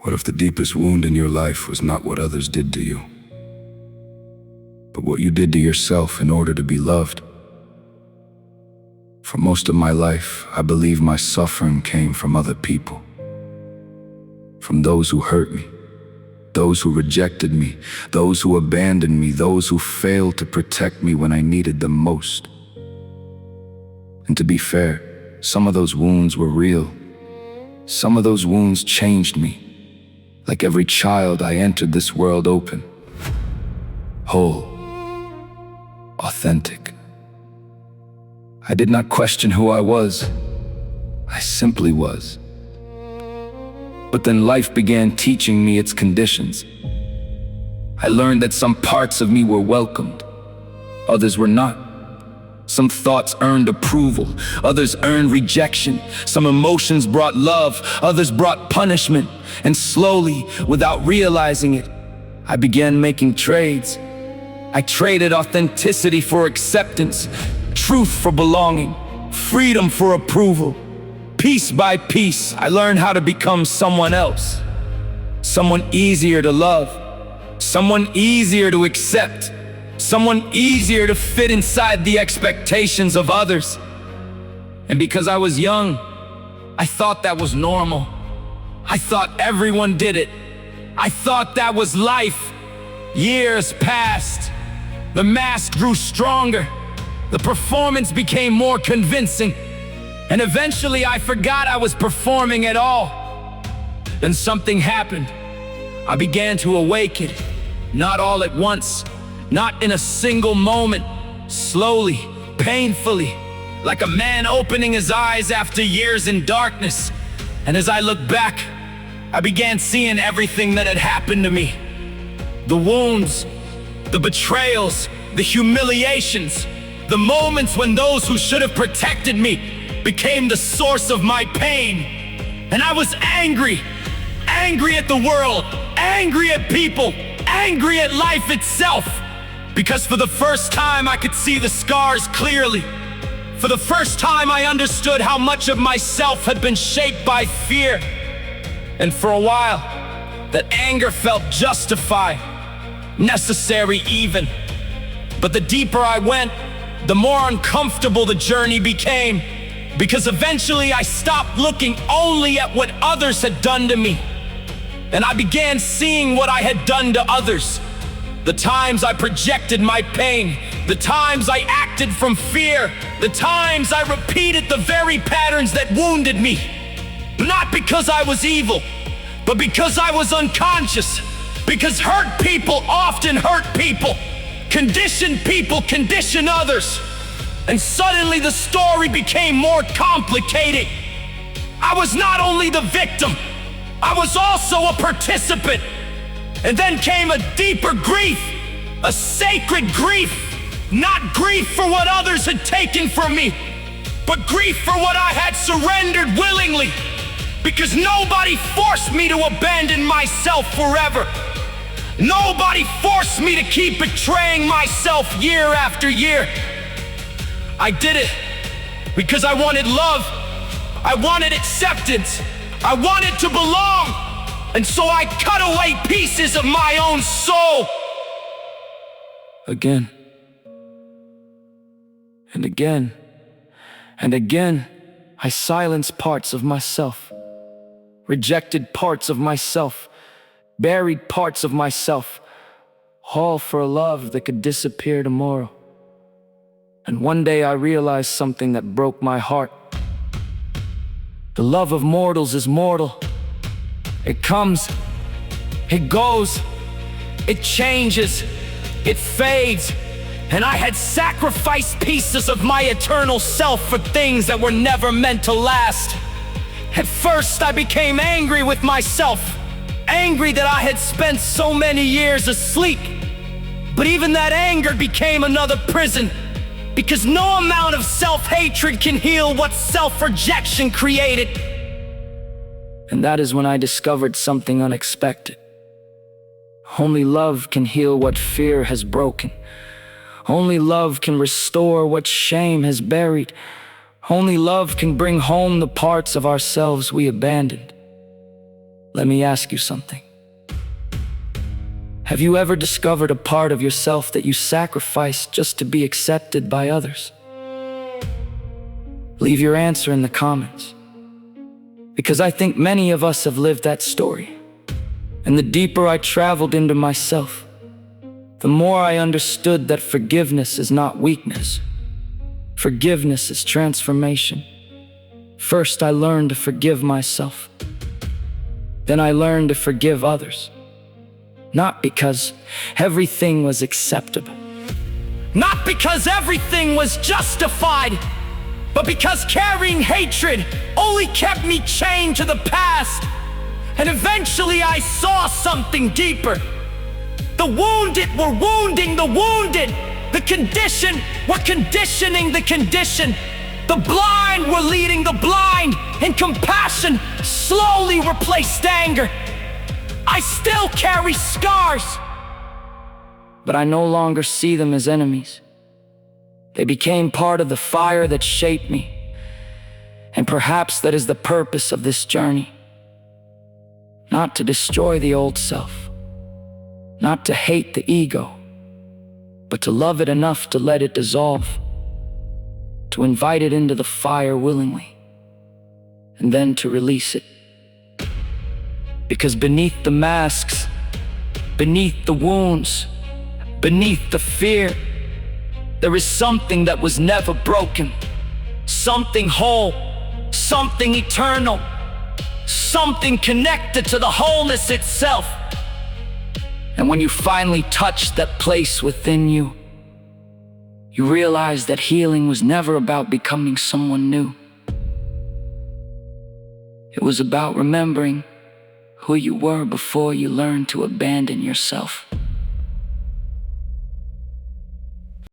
What if the deepest wound in your life was not what others did to you, but what you did to yourself in order to be loved? For most of my life, I believe my suffering came from other people, from those who hurt me, those who rejected me, those who abandoned me, those who failed to protect me when I needed them most. And to be fair, some of those wounds were real. Some of those wounds changed me. Like every child, I entered this world open, whole, authentic. I did not question who I was. I simply was. But then life began teaching me its conditions. I learned that some parts of me were welcomed, others were not. Some thoughts earned approval, others earned rejection. Some emotions brought love, others brought punishment. And slowly, without realizing it, I began making trades. I traded authenticity for acceptance, truth for belonging, freedom for approval. Piece by piece, I learned how to become someone else. Someone easier to love, someone easier to accept, someone easier to fit inside the expectations of others. And because I was young, I thought that was normal. I thought everyone did it. I thought that was life. Years passed. The mask grew stronger. The performance became more convincing. And eventually I forgot I was performing at all. Then something happened. I began to awaken, not all at once, not in a single moment, slowly, painfully, like a man opening his eyes after years in darkness. And as I looked back, I began seeing everything that had happened to me. The wounds, the betrayals, the humiliations, the moments when those who should have protected me became the source of my pain. And I was angry at the world, angry at people, angry at life itself. Because for the first time I could see the scars clearly. For the first time I understood how much of myself had been shaped by fear. And for a while, that anger felt justified, necessary even. But the deeper I went, the more uncomfortable the journey became. Because eventually I stopped looking only at what others had done to me, and I began seeing what I had done to others. The times I projected my pain, the times I acted from fear, the times I repeated the very patterns that wounded me. Not because I was evil, but because I was unconscious. Because hurt people often hurt people. Conditioned people condition others. And suddenly the story became more complicated. I was not only the victim, I was also a participant. And then came a deeper grief, a sacred grief. Not grief for what others had taken from me, but grief for what I had surrendered willingly. Because nobody forced me to abandon myself forever. Nobody forced me to keep betraying myself year after year. I did it because I wanted love. I wanted acceptance. I wanted to belong. And so I cut away pieces of my own soul. Again. And again. And again, I silenced parts of myself. Rejected parts of myself. Buried parts of myself. All for a love that could disappear tomorrow. And one day I realized something that broke my heart. The love of mortals is mortal. It comes, it goes, it changes, it fades. And I had sacrificed pieces of my eternal self for things that were never meant to last. At first I became angry with myself, angry that I had spent so many years asleep. But even that anger became another prison. Because no amount of self-hatred can heal what self-rejection created. And that is when I discovered something unexpected. Only love can heal what fear has broken. Only love can restore what shame has buried. Only love can bring home the parts of ourselves we abandoned. Let me ask you something. Have you ever discovered a part of yourself that you sacrificed just to be accepted by others? Leave your answer in the comments, because I think many of us have lived that story. And the deeper I traveled into myself, the more I understood that forgiveness is not weakness. Forgiveness is transformation. First, I learned to forgive myself. Then I learned to forgive others. Not because everything was acceptable, not because everything was justified, but because carrying hatred only kept me chained to the past. And eventually I saw something deeper. The wounded were wounding the wounded. The conditioned were conditioning the conditioned. The blind were leading the blind. And compassion slowly replaced anger. I still carry scars, but I no longer see them as enemies. They became part of the fire that shaped me. And perhaps that is the purpose of this journey. Not to destroy the old self, not to hate the ego, but to love it enough to let it dissolve, to invite it into the fire willingly, and then to release it. Because beneath the masks, beneath the wounds, beneath the fear, there is something that was never broken, something whole, something eternal, something connected to the wholeness itself. And when you finally touch that place within you, you realize that healing was never about becoming someone new. It was about remembering who you were before you learned to abandon yourself.